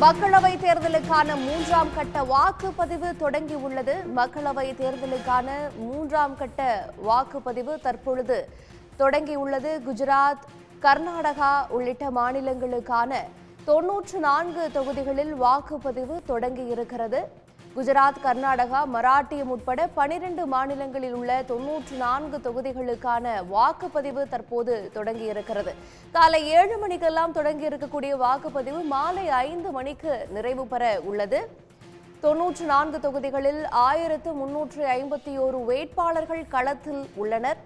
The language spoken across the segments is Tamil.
மக்களவை தேர்தலுக்கான மூன்றாம் கட்ட வாக்குப்பதிவு தொடங்கியுள்ளது. மக்களவை தேர்தலுக்கான மூன்றாம் கட்ட வாக்குப்பதிவு தற்பொழுது தொடங்கியுள்ளது. குஜராத், கர்நாடகா உள்ளிட்ட மாநிலங்களுக்கான 94 தொகுதிகளில் வாக்குப்பதிவு தொடங்கியிருக்கிறது. குஜராத், கர்நாடகா, மராட்டியம் உட்பட 12 மாநிலங்களில் உள்ள 94 தொகுதிகளுக்கான வாக்குப்பதிவு தற்போது தொடங்கியிருக்கிறது. காலை 7 மணிக்கெல்லாம் தொடங்கி இருக்கக்கூடிய வாக்குப்பதிவு மாலை 5 மணிக்கு நிறைவு பெற உள்ளது. 94 தொகுதிகளில் 1351 வேட்பாளர்கள் களத்தில் உள்ளனர்.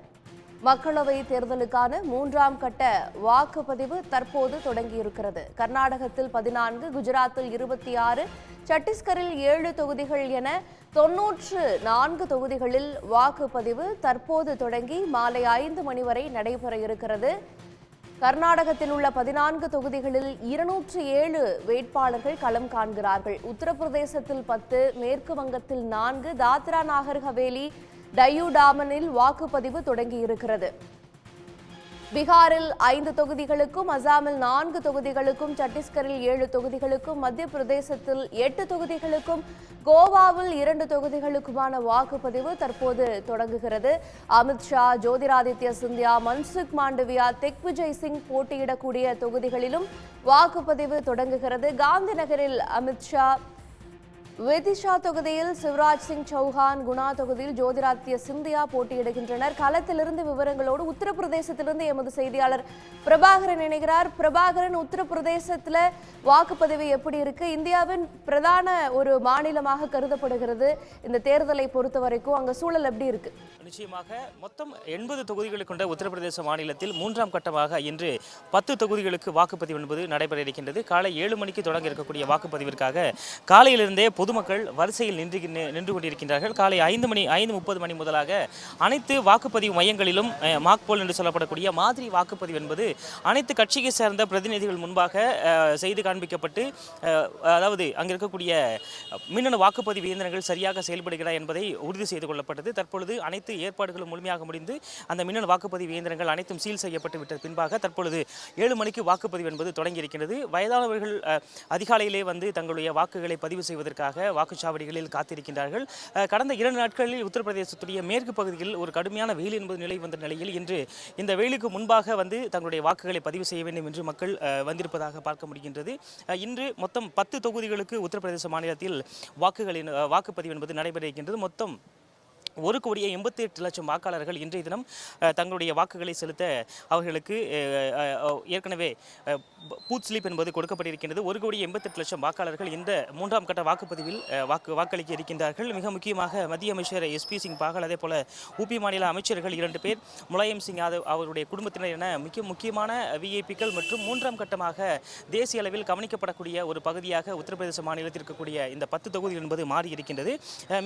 மக்களவை தேர்தலுக்கான மூன்றாம் கட்ட வாக்குப்பதிவு தற்போது தொடங்கியிருக்கிறது. கர்நாடகத்தில் 14, குஜராத்தில் 26, சத்தீஸ்கரில் 7 தொகுதிகள் என 94 தொகுதிகளில் வாக்குப்பதிவு தற்போது தொடங்கி மாலை 5 மணி வரை நடைபெற இருக்கிறது. கர்நாடகத்தில் உள்ள 14 தொகுதிகளில் 207 வேட்பாளர்கள் களம் காண்கிறார்கள். உத்தரப்பிரதேசத்தில் 10, மேற்கு வங்கத்தில் 4, தாத்ரா நாகர் ஹவேலி, டையூ டாமனில் வாக்குப்பதிவு தொடங்கியிருக்கிறது. பீகாரில் 5 தொகுதிகளுக்கும், அசாமில் 4 தொகுதிகளுக்கும், சத்தீஸ்கரில் 7 தொகுதிகளுக்கும், மத்திய பிரதேசத்தில் 8 தொகுதிகளுக்கும், கோவாவில் 2 தொகுதிகளுக்குமான வாக்குப்பதிவு தற்போது தொடங்குகிறது. அமித்ஷா, ஜோதிராதித்ய சிந்தியா, மன்சுக் மாண்டவியா, திக்விஜய் சிங் போட்டியிடக்கூடிய தொகுதிகளிலும் வாக்குப்பதிவு தொடங்குகிறது. காந்தி நகரில் அமித்ஷா, விதிஷா தொகுதியில் சிவராஜ் சிங் சௌஹான், குணா தொகுதியில் ஜோதிராதித்ய சிந்தியா போட்டியிடுகின்றனர். களத்திலிருந்து விவரங்களோடு உத்தரப்பிரதேசத்திலிருந்து எமது செய்தியாளர் பிரபாகரன் இணைகிறார். பிரபாகரன், உத்தரப்பிரதேசத்தில் வாக்குப்பதிவு எப்படி இருக்கு? இந்தியாவின் பிரதான ஒரு மாநிலமாக கருதப்படுகிறது இந்த தேர்தலை பொறுத்த வரைக்கும். அங்க சூழல் எப்படி இருக்கு? நிச்சயமாக மொத்தம் 80 தொகுதிகளை கொண்ட உத்தரப்பிரதேச மாநிலத்தில் மூன்றாம் கட்டமாக இன்று 10 தொகுதிகளுக்கு வாக்குப்பதிவு என்பது நடைபெற இருக்கின்றது. காலை 7 மணிக்கு தொடங்க இருக்கக்கூடிய வாக்குப்பதிவிற்காக காலையிலிருந்தே பொதுமக்கள் வரிசையில் நின்று கொண்டிருக்கின்றார்கள். காலை 5:30 மணி முதலாக அனைத்து வாக்குப்பதிவு மையங்களிலும் மாக் போல் என்று சொல்லப்படக்கூடிய மாதிரி வாக்குப்பதிவு என்பது அனைத்து கட்சியை சேர்ந்த பிரதிநிதிகள் முன்பாக செய்து காண்பிக்கப்பட்டு, அதாவது அங்கு இருக்கக்கூடிய மின்னணு வாக்குப்பதிவு இயந்திரங்கள் சரியாக செயல்படுகிறதா என்பதை உறுதி செய்து கொள்ளப்பட்டது. தற்பொழுது அனைத்து ஏற்பாடுகளும் முழுமையாக முடிந்து அந்த மின்னணு வாக்குப்பதிவு இயந்திரங்கள் அனைத்தும் சீல் செய்யப்பட்டு விட்ட பின்பாக தற்பொழுது 7 மணிக்கு வாக்குப்பதிவு என்பது தொடங்கி இருக்கின்றது. வயதானவர்கள் அதிகாலையிலே வந்து தங்களுடைய வாக்குகளை பதிவு செய்வதற்காக வாக்குச்சாவடிகளில் காத்திருக்கின்றார்கள். கடந்த 2 நாட்களில் உத்தரப்பிரதேசத்துடைய மேற்கு பகுதியில் ஒரு கடுமையான வெயில் என்பது நிலை வந்த நிலையில் இன்று இந்த வெயிலுக்கு முன்பாக வந்து தங்களுடைய வாக்குகளை பதிவு செய்ய வேண்டும் என்று மக்கள் வந்திருப்பதாக பார்க்க முடிகின்றது. இன்று மொத்தம் 10 தொகுதிகளுக்கு உத்தரப்பிரதேச மாநிலத்தில் வாக்குப்பதிவு என்பது நடைபெற இருக்கின்றது. மொத்தம் 1,88,00,000 வாக்காளர்கள் இன்றைய தினம் தங்களுடைய வாக்குகளை செலுத்த அவர்களுக்கு ஏற்கனவே பூத் ஸ்லிப் என்பது கொடுக்கப்பட்டிருக்கின்றது. 1,88,00,000 வாக்காளர்கள் இந்த மூன்றாம் கட்ட வாக்குப்பதிவில் வாக்களிக்க இருக்கின்றார்கள். மிக முக்கியமாக மத்திய அமைச்சர் SP சிங் பாகல், அதே போல UP மாநில அமைச்சர்கள் 2 பேர், முலாயம் சிங் யாதவ் அவருடைய குடும்பத்தினர் என முக்கியமான VIPக்கள் மற்றும் மூன்றாம் கட்டமாக தேசிய அளவில் கவனிக்கப்படக்கூடிய ஒரு பகுதியாக உத்தரப்பிரதேச மாநிலத்தில் இருக்கக்கூடிய இந்த 10 தொகுதிகள் என்பது மாறி இருக்கின்றது.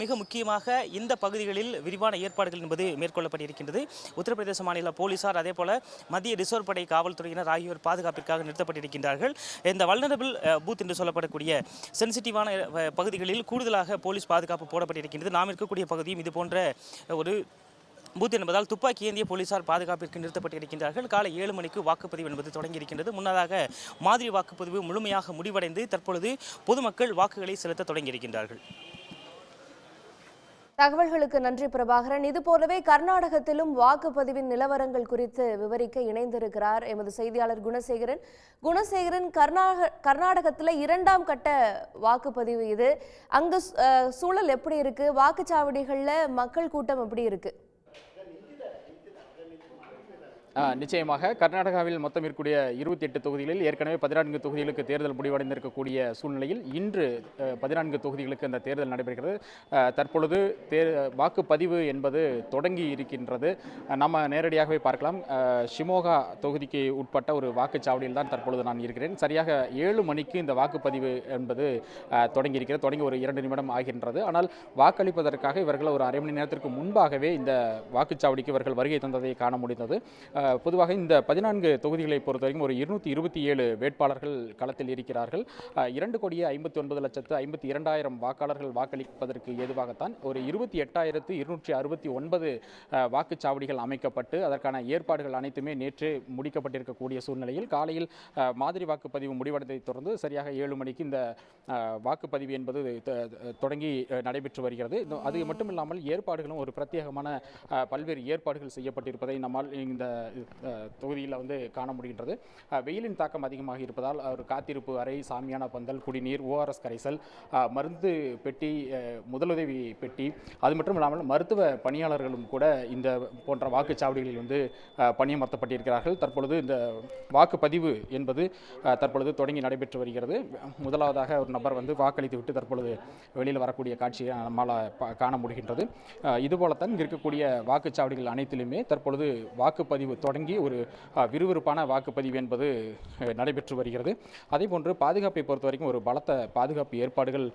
மிக முக்கியமாக இந்த பகுதிகளில் விரிவான ஏற்பாடுகள் என்பது மேற்கொள்ளப்பட்டிருக்கின்றது. உத்தரப்பிரதேச மாநில போலீசார், அதே போல மத்திய ரிசர்வ் படை காவல்துறையினர் ஆகியோர் பாதுகாப்பிற்காக நிறுத்தப்பட்டிருக்கின்றார்கள். இந்த வல்னரபிள் பூத் என்று சொல்லப்படக்கூடிய சென்சிட்டிவான பகுதிகளில் கூடுதலாக போலீஸ் பாதுகாப்பு போடப்பட்டிருக்கின்றது. நாம் இருக்கக்கூடிய பகுதியும் இது போன்ற ஒரு பூத் என்பதால் துப்பாக்கி ஏந்திய போலீசார் பாதுகாப்பிற்கு நிறுத்தப்பட்டிருக்கின்றார்கள். காலை 7 மணிக்கு வாக்குப்பதிவு என்பது தொடங்கியிருக்கின்றது. முன்னதாக மாதிரி வாக்குப்பதிவு முழுமையாக முடிவடைந்து தற்பொழுது பொதுமக்கள் வாக்குகளை செலுத்த தொடங்கியிருக்கின்றார்கள். தகவல்களுக்கு நன்றி பிரபாகரன். இதுபோலவே கர்நாடகத்திலும் வாக்குப்பதிவின் நிலவரங்கள் குறித்து விவரிக்க இணைந்திருக்கிறார் எமது செய்தியாளர் குணசேகரன். கர்நாடகத்தில் 2ஆம் கட்ட வாக்குப்பதிவு இது. அங்கு சூழல் எப்படி இருக்கு? வாக்குச்சாவடிகளில் மக்கள் கூட்டம் எப்படி இருக்கு? நிச்சயமாக கர்நாடகாவில் மொத்தம் இருக்கக்கூடிய 28 தொகுதிகளில் ஏற்கனவே 14 தொகுதிகளுக்கு தேர்தல் முடிவடைந்திருக்கக்கூடிய சூழ்நிலையில் இன்று 14 தொகுதிகளுக்கு அந்த தேர்தல் நடைபெறுகிறது. தற்பொழுது வாக்குப்பதிவு என்பது தொடங்கி இருக்கின்றது. நம்ம நேரடியாகவே பார்க்கலாம். ஷிமோகா தொகுதிக்கு உட்பட்ட ஒரு வாக்குச்சாவடியில் தான் தற்பொழுது நான் இருக்கிறேன். சரியாக 7 மணிக்கு இந்த வாக்குப்பதிவு என்பது தொடங்கி ஒரு 2 நிமிடம் ஆகின்றது. ஆனால் வாக்களிப்பதற்காக இவர்கள் ஒரு அரை மணி நேரத்திற்கு முன்பாகவே இந்த வாக்குச்சாவடிக்கு இவர்கள் வருகை தந்ததை காண முடிந்தது. பொதுவாக இந்த 14 தொகுதிகளை பொறுத்தவரைக்கும் ஒரு 227 வேட்பாளர்கள் களத்தில் இருக்கிறார்கள். 2,59,52,000 வாக்காளர்கள் வாக்களிப்பதற்கு ஏதுவாகத்தான் ஒரு 28,269 வாக்குச்சாவடிகள் அமைக்கப்பட்டு அதற்கான ஏற்பாடுகள் அனைத்துமே நேற்று முடிக்கப்பட்டிருக்கக்கூடிய சூழ்நிலையில் காலையில் மாதிரி வாக்குப்பதிவு முடிவடைந்ததை தொடர்ந்து சரியாக 7 மணிக்கு இந்த வாக்குப்பதிவு என்பது தொடங்கி நடைபெற்று வருகிறது. அது மட்டுமில்லாமல் ஏற்பாடுகளும் ஒரு பிரத்யேகமான பல்வேறு ஏற்பாடுகள் செய்யப்பட்டிருப்பதை நம்மால் இந்த தொகுதியில் காண முடிகின்றது. வெயிலின் தாக்கம் அதிகமாக இருப்பதால் ஒரு காத்திருப்பு அறை, சாமியான பந்தல், குடிநீர், ORS கரைசல், மருந்து பெட்டி, முதலுதவி பெட்டி, அது மட்டும் இல்லாமல் மருத்துவ பணியாளர்களும் கூட இந்த போன்ற வாக்குச்சாவடிகளில் பணியமர்த்தப்பட்டிருக்கிறார்கள். தற்பொழுது இந்த வாக்குப்பதிவு என்பது தற்பொழுது தொடங்கி நடைபெற்று வருகிறது. முதலாவதாக ஒரு நபர் வாக்களித்து விட்டு தற்பொழுது வெளியில் வரக்கூடிய காட்சியை நம்மால் காண முடிகின்றது. இதுபோலத்தான் இங்கே இருக்கக்கூடிய வாக்குச்சாவடிகள் அனைத்திலுமே தற்பொழுது வாக்குப்பதிவு தொடங்கி ஒரு விறுவிறுப்பான வாக்குப்பதிவு என்பது நடைபெற்று வருகிறது. அதேபோன்று பாதுகாப்பை பொறுத்த வரைக்கும் ஒரு பலத்த பாதுகாப்பு ஏற்பாடுகள்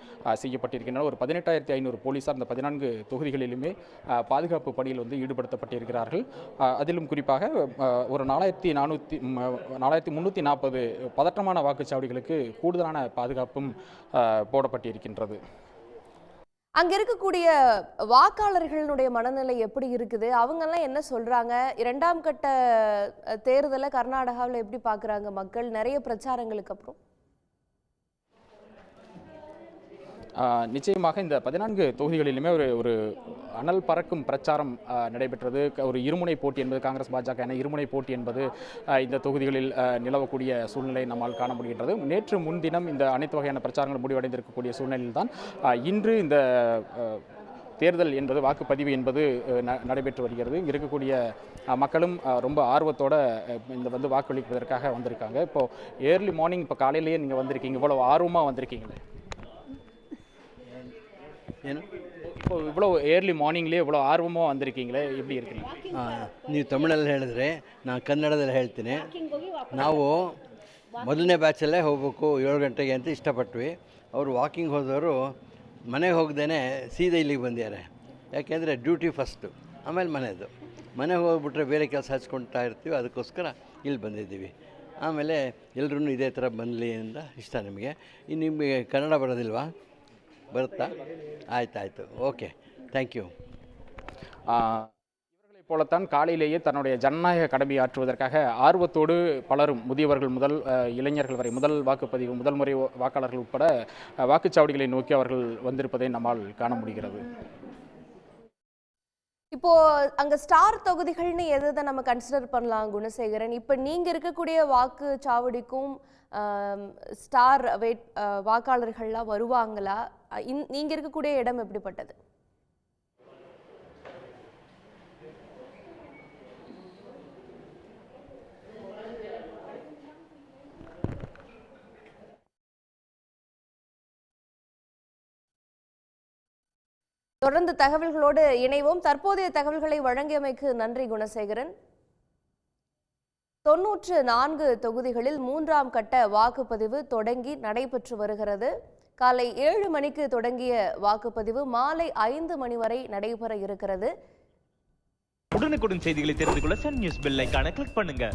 செய்யப்பட்டிருக்கின்றன. ஒரு 18,500 போலீசார் இந்த 14 தொகுதிகளிலுமே பாதுகாப்பு பணியில் ஈடுபடுத்தப்பட்டிருக்கிறார்கள். அதிலும் குறிப்பாக ஒரு 4,340 பதற்றமான வாக்குச்சாவடிகளுக்கு கூடுதலான பாதுகாப்பும் போடப்பட்டிருக்கின்றது. அங்க இருக்கக்கூடிய வாக்காளர்களுடைய மனநிலை எப்படி இருக்குது? அவங்கெல்லாம் என்ன சொல்றாங்க? 2ஆம் கட்ட தேர்தலை கர்நாடகாவில் எப்படி பார்க்குறாங்க மக்கள் நிறைய பிரச்சாரங்களுக்கு அப்புறம்? நிச்சயமாக இந்த 14 தொகுதிகளிலுமே ஒரு அனல் பறக்கும் பிரச்சாரம் நடைபெற்றது. ஒரு இருமுனை போட்டி என்பது காங்கிரஸ் பாஜக என இருமுனை போட்டி என்பது இந்த தொகுதிகளில் நிலவக்கூடிய சூழ்நிலை நம்மால் காண முடிகின்றது. நேற்று முன்தினம் இந்த அனைத்து வகையான பிரச்சாரங்கள் முடிவடைந்திருக்கக்கூடிய சூழ்நிலையில் தான் இன்று இந்த தேர்தல் என்பது வாக்குப்பதிவு என்பது நடைபெற்று வருகிறது. இருக்கக்கூடிய மக்களும் ரொம்ப ஆர்வத்தோட இந்த வாக்களிப்பதற்காக வந்திருக்காங்க. இப்போது ஏர்லி மார்னிங் இப்போ காலையிலேயே நீங்கள் வந்திருக்கீங்க, இவ்வளோ ஆர்வமாக வந்திருக்கீங்களே, இப்போ இவ்வளோ ஏர்ಲಿ ಮಾರ್ನಿಂಗ್ಲೇ ಇவ்வளೋ ಆರ್ವமாக வந்திருக்கீங்களே, எப்படி இருக்கீங்க? ನೀವು ತಮಿಳಲ್ಲಿ ಹೇಳಿದ್ರೆ ನಾನು ಕನ್ನಡದಲ್ಲಿ ಹೇಳ್ತೀನಿ. ನಾವು ಮೊದಲನೇ ಬ್ಯಾಚಲ್ಲೇ ಹೋಗಬೇಕು 7 ಗಂಟೆಗೆ ಅಂತ ಇಷ್ಟಪಟ್ವಿ. ಅವರು ವಾಕಿಂಗ್ ಹೋದವರು ಮನೆಗೆ ಹೋಗ್ದೇ ಸೀದಾ ಇಲ್ಲಿಗೆ ಬಂದಿದ್ದಾರೆ. ಯಾಕೆಂದರೆ ಡ್ಯೂಟಿ ಫಸ್ಟು, ಆಮೇಲೆ ಮನೆಗೆ ಹೋಗ್ಬಿಟ್ರೆ ಬೇರೆ ಕೆಲಸ ಹಚ್ಕೊಳ್ತಾ ಇರ್ತೀವಿ, ಅದಕ್ಕೋಸ್ಕರ ಇಲ್ಲಿ ಬಂದಿದ್ದೀವಿ. ಆಮೇಲೆ ಎಲ್ಲರೂ ಇದೇ ಥರ ಬರಲಿ ಅಂತ ಇಷ್ಟ ನಿಮಗೆ. ನಿಮಗೆ ಕನ್ನಡ ಬರೋದಿಲ್ವಾ? ಬರುತ್ತಾ? ಆಯ್ತು, ஓகே, தேங்க்யூ. இவர்களைப் போலத்தான் காலையிலேயே தன்னுடைய ஜனநாயக கடமையை ஆற்றுவதற்காக ஆர்வத்தோடு பலரும், முதியவர்கள் முதல் இளைஞர்கள் வரை, முதல் வாக்குப்பதிவு முதல் முறை வாக்காளர்கள் உட்பட வாக்குச்சாவடிகளை நோக்கி அவர்கள் வந்திருப்பதை நம்மால் காண முடிகிறது. இப்போ அங்க ஸ்டார் தொகுதிகள்னு எதை நம்ம கன்சிடர் பண்ணலாம் குணசேகரன்? இப்போ நீங்க இருக்கக்கூடிய வாக்குச்சாவடிக்கும் ஸ்டார் வாக்காளர்கள்லாம் வருவாங்களா? நீங்க இருக்கக்கூடிய இடம் எப்படிப்பட்டது? தொடர்ந்து தகவல்களோடு இணைவோம். தற்போதைய தகவல்களை வழங்கியமைக்கு நன்றி குணசேகரன். 94 தொகுதிகளில் 3ஆம் கட்ட வாக்குப்பதிவு தொடங்கி நடைபெற்று வருகிறது. காலை 7 மணிக்கு தொடங்கிய வாக்குப்பதிவு மாலை 5 மணி வரை நடைபெற இருக்கிறது. உடனுக்குடன் செய்திகளை தெரிந்து கொள்ள சன் நியூஸ் பெல் ஐகானை கிளிக் பண்ணுங்க.